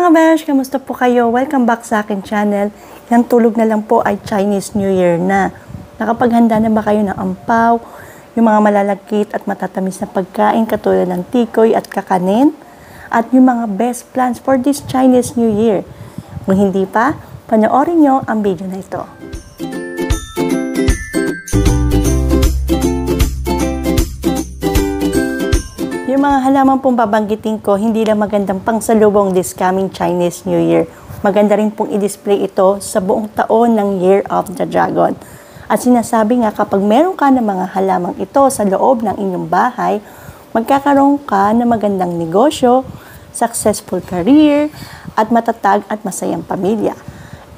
mga besh, kamusta po kayo? Welcome back sa akin channel. Yung tulog na lang po ay Chinese New Year na. Nakapaghanda na ba kayo ng ampaw, yung mga malalagkit at matatamis na pagkain katulad ng tikoy at kakanin? At yung mga best plans for this Chinese New Year? Kung hindi pa, panoorin nyo ang video na ito. Yung mga halaman pong babanggitin ko, hindi lang magandang pangsalubong this coming Chinese New Year. Maganda rin pong i-display ito sa buong taon ng Year of the Dragon. At sinasabi nga kapag meron ka ng mga halamang ito sa loob ng inyong bahay, magkakaroon ka ng magandang negosyo, successful career, at matatag at masayang pamilya.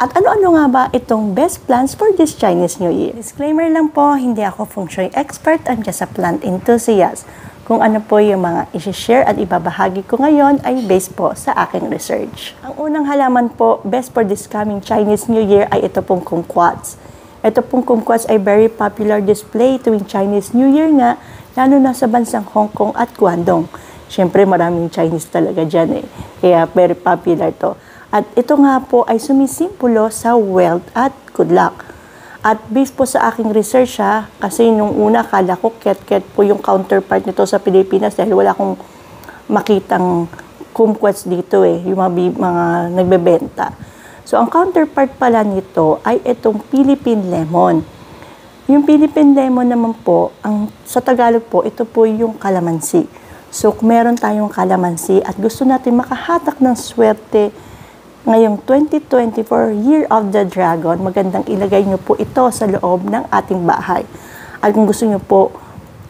At ano-ano nga ba itong best plans for this Chinese New Year? Disclaimer lang po, hindi ako feng shui expert, I'm just a plant enthusiast. Kung ano po yung mga isi-share at ibabahagi ko ngayon ay based po sa aking research. Ang unang halaman po, best for this coming Chinese New Year ay ito pong kumquats. Ito pong kumquats ay very popular display tuwing Chinese New Year nga, lalo na sa bansang Hong Kong at Guangdong. Siyempre maraming Chinese talaga dyan kaya very popular to. At ito nga po ay sumisimbolo sa wealth at good luck. At based po sa aking research kasi nung una akala ko ket-ket po yung counterpart nito sa Pilipinas dahil wala akong makitang kumquats dito yung mga nagbebenta. So ang counterpart pala nito ay itong Philippine lemon. Yung Philippine lemon naman po, sa Tagalog po, ito po yung kalamansi. So kung meron tayong kalamansi at gusto natin makahatak ng swerte ngayong 2024 Year of the Dragon, magandang ilagay nyo po ito sa loob ng ating bahay. At kung gusto nyo po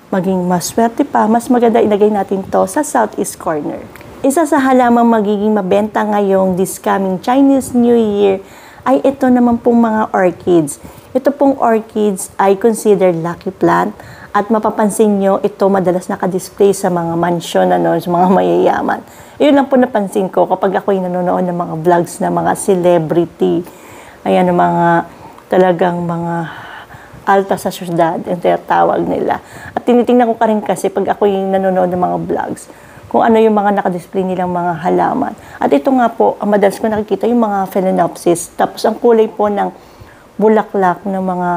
maging maswerte pa, mas maganda ilagay natin to sa southeast corner. Isa sa halamang magiging mabenta ngayong this coming Chinese New Year ay ito naman pong mga orchids. Ito pong orchids ay considered lucky plant at mapapansin nyo ito madalas nakadisplay sa mga mansion, sa mga mayayaman. Yun lang po napansin ko kapag ako'y nanonood ng mga vlogs na mga celebrity, ayan, mga talagang mga alta sa syudad, yung tinatawag nila. At tinitingnan ko ka rin kasi pag ako'y nanonood ng mga vlogs, kung ano yung mga nakadisplay nilang mga halaman. At ito nga po, ang madalas ko nakikita yung mga phalaenopsis. Tapos ang kulay po ng bulaklak ng mga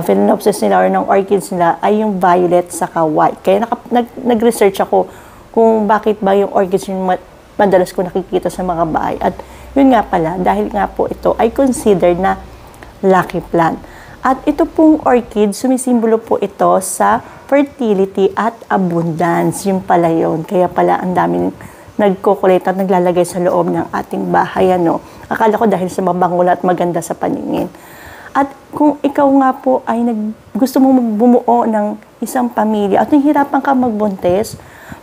phalaenopsis nila or ng orchids nila ay yung violet saka white. Kaya nag-research ako kung bakit ba yung orchids yung madalas ko nakikita sa mga bahay. At yun nga pala, dahil nga po ito ay considered na lucky plant. At ito pong orchid, sumisimbolo po ito sa fertility at abundance. Yung pala yun. Kaya pala ang daming nagkukulit at naglalagay sa loob ng ating bahay. Akala ko dahil sa mabangula at maganda sa paningin. At kung ikaw nga po ay gusto mong bumuo ng isang pamilya at nahihirapan ka magbuntis,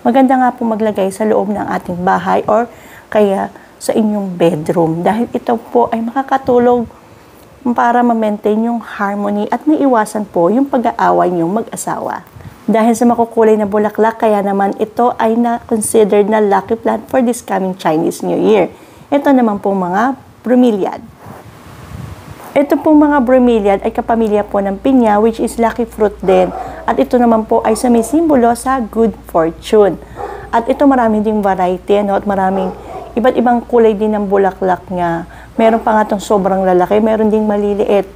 maganda nga po maglagay sa loob ng ating bahay or kaya sa inyong bedroom. Dahil ito po ay makakatulong para ma-maintain yung harmony at maiwasan po yung pag-aaway niyong mag-asawa. Dahil sa makukulay na bulaklak, kaya naman ito ay na-considered na lucky plant for this coming Chinese New Year. Ito naman po mga bromeliad. Ito pong mga bromeliad ay kapamilya po ng pinya which is lucky fruit din. At ito naman po ay sumisimbolo sa good fortune. At ito marami ding variety at maraming iba't ibang kulay din ng bulaklak niya. Meron pa nga itong sobrang lalaki, meron ding maliliit.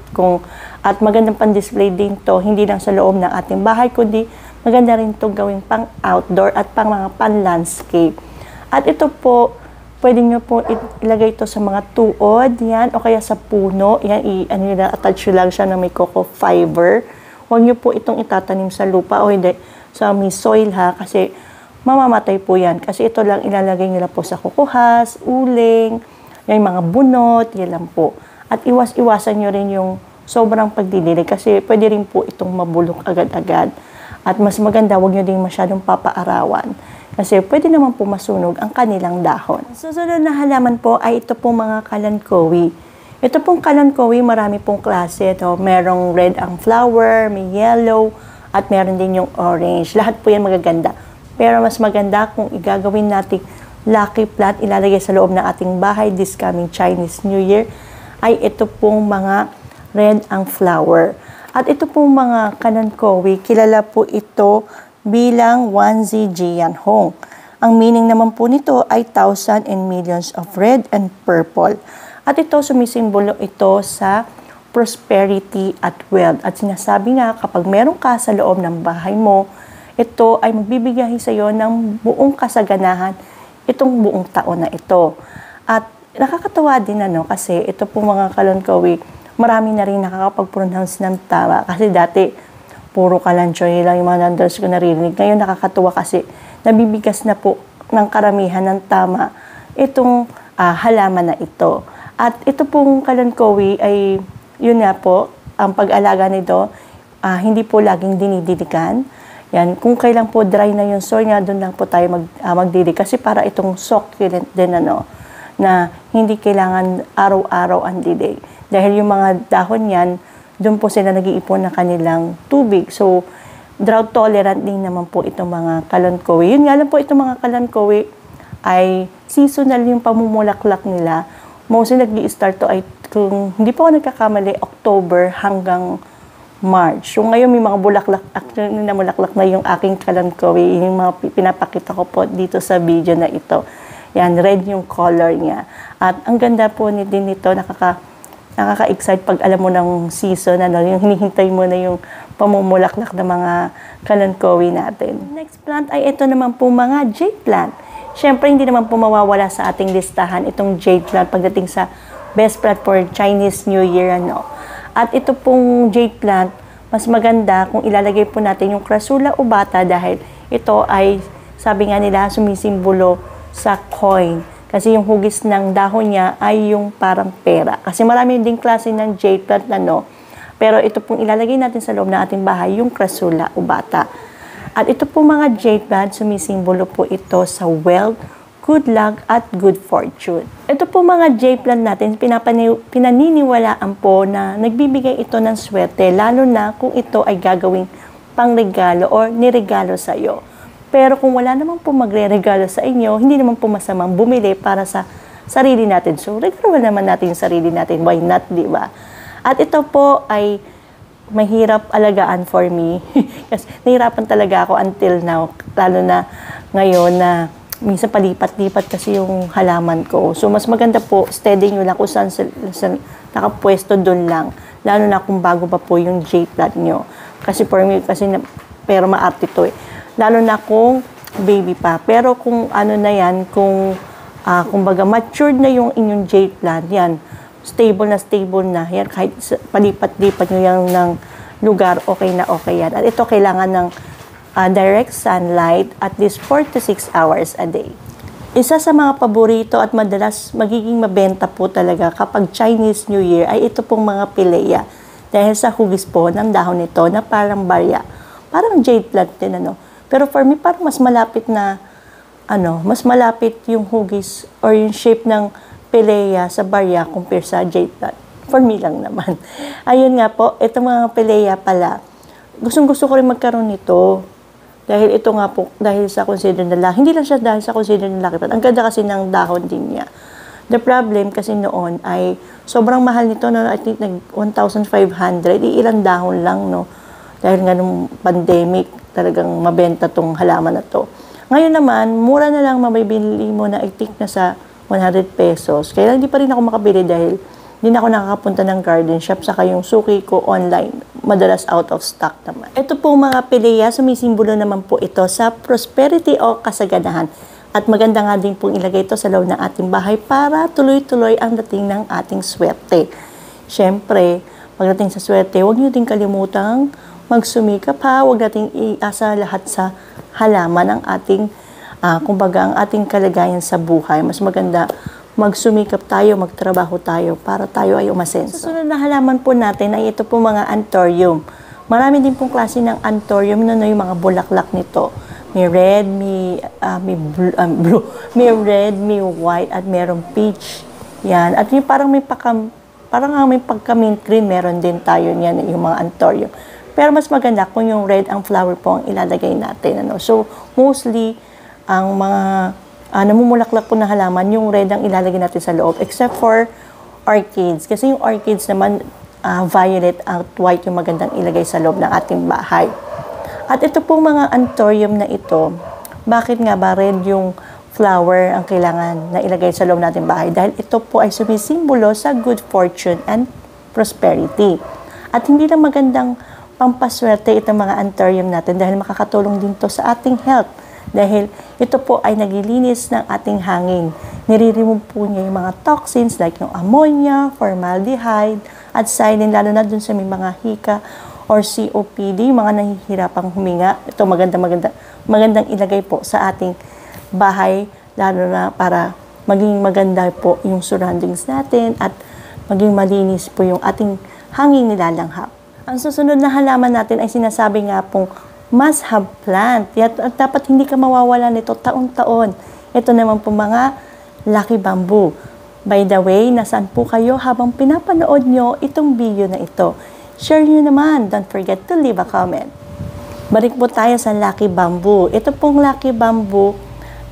At magandang pan-display din to hindi lang sa loob ng ating bahay, kundi maganda rin itong gawing pang outdoor at pang mga pan-landscape. At ito po, pwede nyo po ilagay ito sa mga tuod, yan, o kaya sa puno, yan, attach nyo lang siya na may coco fiber. Huwag nyo po itong itatanim sa lupa o hindi, sa may soil kasi mamamatay po yan. Kasi ito lang ilalagay nyo lang po sa kukuhas, uling, yung mga bunot, yan lang po. At iwasan nyo rin yung sobrang pagdidilig kasi pwede rin po itong mabulok agad-agad. At mas maganda, huwag nyo din masyadong papaarawan. Kasi pwede naman po masunog ang kanilang dahon. Susunod na halaman po ay ito pong mga kalanchoe. Ito pong kalanchoe, marami pong klase. Merong red ang flower, may yellow, at meron din yung orange. Lahat po yan magaganda. Pero mas maganda kung igagawin natin lucky plant, ilalagay sa loob ng ating bahay this coming Chinese New Year, ay ito pong mga red ang flower. At ito pong mga kalanchoe, kilala po ito bilang Wanzi Jianhong. Ang meaning naman po nito ay thousand and millions of red and purple. At ito, sumisimbolo ito sa prosperity at wealth. At sinasabi nga, kapag meron ka sa loob ng bahay mo, ito ay magbibigay sa iyo ng buong kasaganahan itong buong taon na ito. At nakakatawa din kasi ito po mga kalonkawi, marami na rin nakakapag-pronounce ng tama. Kasi dati, puro kalanchoy lang yung mga numbers ko naririnig. Ngayon nakakatuwa kasi nabibigas na po ng karamihan ng tama itong halaman na ito. At ito pong kalonkawi ay, yun nga po, ang pag-alaga nito, hindi po laging dinididikan. Yan, kung kailan po dry na yung soil niya, doon lang po tayo magdidig. Kasi para itong succulent din, na hindi kailangan araw-araw ang didig. Dahil yung mga dahon yan, doon po sila nag-iipon ng kanilang tubig. So, drought tolerant din naman po itong mga kalonkawi. Yun nga lang po itong mga kalonkawi ay seasonal yung pamumulaklak nila. Mostly nag-i-start to ay, kung hindi po ako nagkakamali, October hanggang March. So ngayon may mga bulaklak, actually namulaklak na yung aking kalonkawi, yung mga pinapakita ko po dito sa video na ito. Yan, red yung color niya. At ang ganda po din nito, nakaka-excite pag alam mo ng season, yung hinihintay mo na yung pamumulaklak ng mga kalonkawi natin. Next plant ay ito naman po mga jade plant. Siyempre, hindi naman po mawawala sa ating listahan itong jade plant pagdating sa best plant for Chinese New Year. At ito pong jade plant, mas maganda kung ilalagay po natin yung Crassula obata dahil ito ay, sabi nga nila, sumisimbolo sa coin. Kasi yung hugis ng dahon niya ay yung parang pera. Kasi marami ding klase ng jade plant pero ito pong ilalagay natin sa loob ng ating bahay, yung Crassula obata. At ito po mga jade plant, sumisimbolo po ito sa wealth, good luck, at good fortune. Ito po mga jade plant natin, pinaniniwalaan po na nagbibigay ito ng swerte, lalo na kung ito ay gagawing pangregalo or niregalo sa iyo. Pero kung wala naman po magre-regalo sa inyo, hindi naman po masamang bumili para sa sarili natin. So, regalo naman natin yung sarili natin. Why not, di ba? At ito po ay mahirap alagaan for me. Kasi nahirapan talaga ako until now, lalo na ngayon na minsan palipat-lipat kasi yung halaman ko. So, mas maganda po, steady nyo lang kung saan nakapwesto doon lang. Lalo na kung bago pa po yung jade plant nyo. Kasi for me, pero maarte to eh. Lalo na kung baby pa. Pero kung ano na yan, kumbaga matured na yung inyong jade plant, yan, stable na. Yan, kahit palipat-lipat nyo yan ng lugar, okay na okay yan. At ito kailangan ng direct sunlight at least 4 to 6 hours a day. Isa sa mga paborito at madalas magiging mabenta po talaga kapag Chinese New Year ay ito pong mga pilea. Dahil sa hugis po ng dahon nito na parang barya. Parang jade plant din Pero for me parang mas malapit yung hugis or yung shape ng pilea sa barya compare sa jade plant. For me lang naman. Ayun nga po, itong mga pilea pala. Gustong-gusto ko rin magkaroon nito. Dahil ito nga po, dahil sa consider na laki. Hindi lang siya dahil sa consider na laki. Ang ganda kasi ng dahon din niya. The problem kasi noon ay sobrang mahal nito. I think nag 1,500. Ilang dahon lang, Dahil nga nung pandemic, talagang mabenta tong halaman na to. Ngayon naman, mura na lang mabibili mo na I think na sa 100 pesos. Kaya hindi pa rin ako makabili dahil hindi na ako nakakapunta ng garden shop, saka yung suki ko online, madalas out of stock naman. Ito po mga pilea, sumisimbolo naman po ito sa prosperity o kasaganahan. At maganda nga din pong ilagay ito sa loob ng ating bahay para tuloy-tuloy ang dating ng ating swerte. Siyempre, pagdating sa swerte, huwag niyo din kalimutang magsumikap ha. Huwag nating iasa lahat sa halaman ng ating, kumbaga ang ating kalagayan sa buhay. Mas maganda magsumikap tayo, magtrabaho tayo para tayo ay umasenso. Susunod na halaman po natin ay ito po mga anthurium. Marami din pong klase ng anthurium yung mga bulaklak nito. May red, may blue, may red, may white, at merong peach. Yan. At yung parang may pagka-mint green, meron din tayo niyan, yung mga anthurium. Pero mas maganda kung yung red ang flower po ang ilalagay natin. So, mostly, ang mga namumulaklak po na halaman, yung red ang ilalagay natin sa loob, except for orchids. Kasi yung orchids naman, violet at white yung magandang ilagay sa loob ng ating bahay. At ito po mga anthurium na ito, Bakit nga ba red yung flower ang kailangan na ilagay sa loob nating bahay? Dahil ito po ay sumisimbolo sa good fortune and prosperity. At hindi lang magandang pampaswerte itong mga anthurium natin dahil makakatulong din to sa ating health. Dahil ito po ay naglilinis ng ating hangin. Nire-remove po niya yung mga toxins like yung ammonia, formaldehyde, at cyanide, lalo na dun sa may mga hika or COPD, yung mga nahihirapang huminga. Ito magandang ilagay po sa ating bahay, lalo na para maging maganda po yung surroundings natin at maging malinis po yung ating hangin nilalanghap. Ang susunod na halaman natin ay sinasabi nga pong must have plant. At dapat hindi ka mawawala nito taon-taon. Ito naman po mga lucky bamboo. By the way, nasaan po kayo habang pinapanood nyo itong video na ito? Share nyo naman. Don't forget to leave a comment. Balik po tayo sa lucky bamboo. Ito pong lucky bamboo,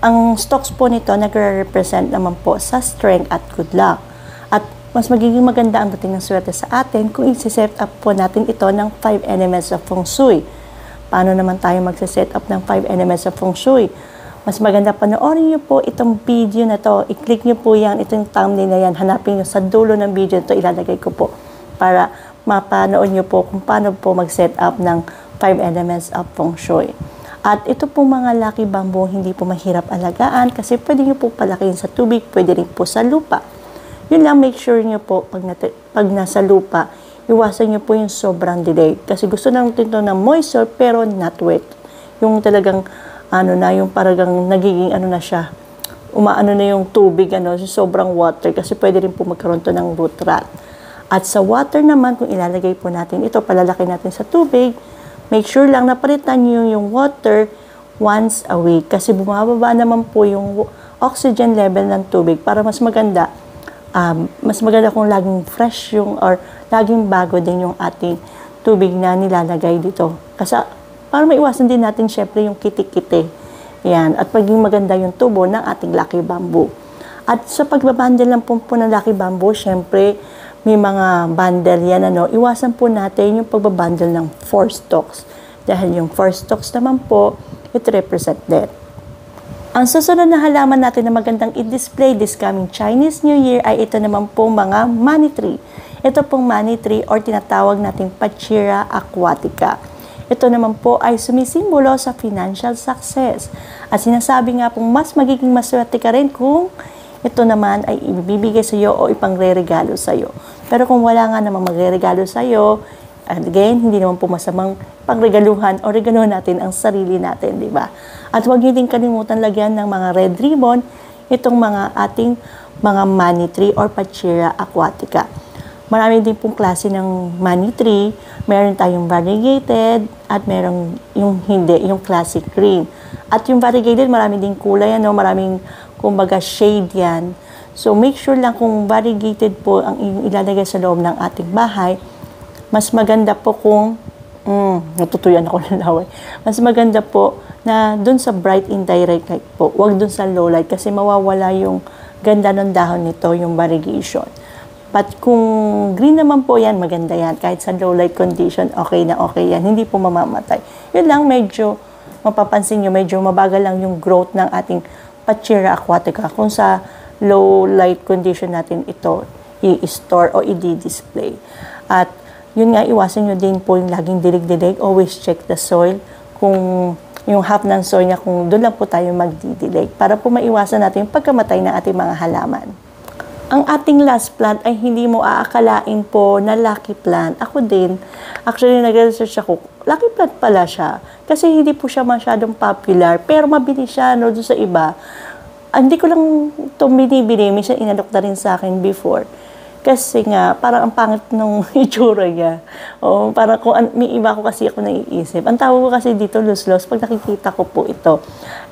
ang stalks po nito nagre-represent naman po sa strength at good luck. At mas magiging maganda ang dating ng swerte sa atin kung i-set up po natin ito ng 5 elements of feng shui. Paano naman tayo mag-set up ng 5 elements of feng shui? Mas maganda panoorin nyo po itong video na to. I-click nyo po yan, itong thumbnail na yan. Hanapin nyo sa dulo ng video ito, ilalagay ko po para mapanood nyo po kung paano po mag-set up ng 5 elements of feng shui. At ito po mga lucky bamboo, hindi po mahirap alagaan kasi pwede nyo po palakihin sa tubig, pwede rin po sa lupa. Yun lang, make sure nyo po pag nasa lupa, iwasan nyo po yung sobrang delay. Kasi gusto natin ito ng moisture pero not wet. Yung talagang, yung paragang nagiging na siya, umaano na yung tubig, sobrang water kasi pwede rin po magkaroon to ng root rot. At sa water naman, kung ilalagay po natin ito, palalaki natin sa tubig, make sure lang na palitan nyo yung water once a week kasi bumababa naman po yung oxygen level ng tubig para mas maganda. Mas maganda kung laging fresh or laging bago din yung ating tubig na nilalagay dito. Kasi para maiwasan din natin syempre yung kitik-kite. Yan. At maging maganda yung tubo ng ating lucky bamboo. At sa pagbabundle lang po ng lucky bamboo, syempre may mga bundle yan, iwasan po natin yung pagbabundle ng 4 stalks. Dahil yung 4 stalks naman po, it represent death. Ang susunod na halaman natin na magandang i-display this coming Chinese New Year ay ito naman po mga money tree. Ito pong money tree or tinatawag nating Pachira aquatica. Ito naman po ay sumisimbolo sa financial success. At sinasabi nga pong mas magiging maswerte ka rin kung ito naman ay ibibigay sa iyo o ipangre-regalo sa iyo. Pero kung wala nga namang magre-regalo sa iyo, again, hindi naman po masamang pagregaluhan o regaluhan natin ang sarili natin, di ba? At huwag niyo din kalimutan lagyan ng mga red ribbon itong mga ating mga money tree or Pachira aquatica. Marami din pong klase ng money tree. Meron tayong variegated at meron yung hindi, yung classic green. At yung variegated, marami din kulay, maraming kumbaga shade yan. So, make sure lang kung variegated po ang ilalagay sa loob ng ating bahay, mas maganda po kung, natutuyan ako ng laway, mas maganda po na dun sa bright indirect light po, wag dun sa low light kasi mawawala yung ganda ng dahon nito, yung variegation. But kung green naman po yan, maganda yan. Kahit sa low light condition, okay na okay yan. Hindi po mamamatay. Yun lang, medyo, mapapansin nyo, medyo mabagal lang yung growth ng ating Pachira aquatica. Kung sa low light condition natin ito i-store o i-display. At yun nga, iwasan nyo din po yung laging dilig-dilig. Always check the soil. Kung yung half ng soil niya, kung doon lang po tayo magdidilig. Para po maiwasan natin yung pagkamatay ng ating mga halaman. Ang ating last plant ay hindi mo aakalain po na lucky plant. Ako din, actually nag-research ako, lucky plant pala siya. Kasi hindi po siya masyadong popular, pero mabili siya doon sa iba. Hindi ko lang ito binibili, minsan inalok na rin sa akin before. Kasi nga, parang ang pangit ng itsura niya. O, parang kung may iba ko kasi ako naiisip. Ang tawag ko kasi dito, lus-lus, pag nakikita ko po ito.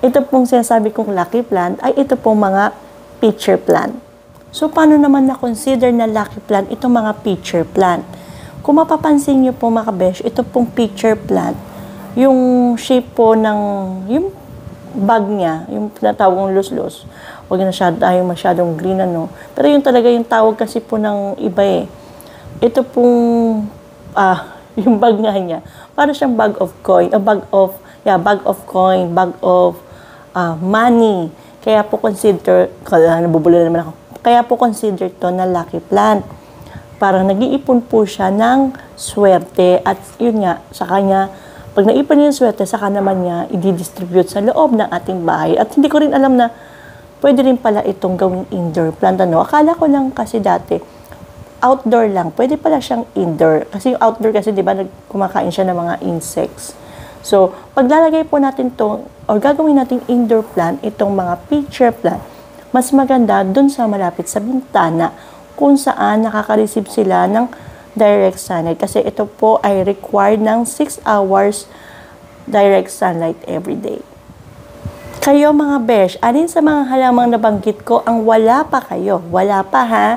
Ito pong sinasabi kong lucky plant, ay ito pong mga pitcher plant. So, paano naman na-consider na lucky plant itong mga pitcher plant? Kung mapapansin niyo po mga kabesh, ito pong pitcher plant, yung shape po ng, yung bag niya, yung tinatawag kong lus-lus, huwag na tayong masyadong green, Pero yung talaga yung tawag kasi po ng iba eh. Ito pong, yung bag nga niya, para siyang bag of coin, bag of coin, bag of money. Kaya po consider, nabubula naman ako, kaya po consider to na lucky plant. Parang nag-iipon po siya ng swerte at yun nga, sa kanya, pag naipon niya yung swerte, saka naman niya i-distribute sa loob ng ating bahay. At hindi ko rin alam na pwede rin pala itong gawing indoor plant. Akala ko lang kasi dati, outdoor lang. Pwede pala siyang indoor. Kasi yung outdoor kasi, di ba, kumakain siya ng mga insects. So, paglalagay po natin to or gagawin natin indoor plant, itong mga pitcher plant, mas maganda dun sa malapit sa bintana kung saan nakaka-receive sila ng direct sunlight. Kasi ito po ay required ng 6 hours direct sunlight every day. Kayo mga besh, alin sa mga halamang nabanggit ko ang wala pa kayo? Wala pa ha?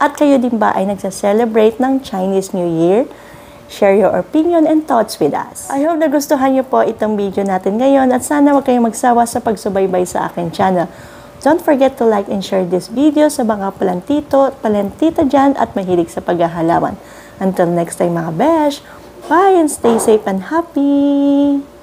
At kayo din ba ay nagsa-celebrate ng Chinese New Year? Share your opinion and thoughts with us. I hope nagustuhan niyo po itong video natin ngayon at sana huwag kayong magsawa sa pagsubaybay sa aking channel. Don't forget to like and share this video sa mga palantito at palantita dyan at mahilig sa paghahalaman. Until next time mga besh, bye and stay safe and happy!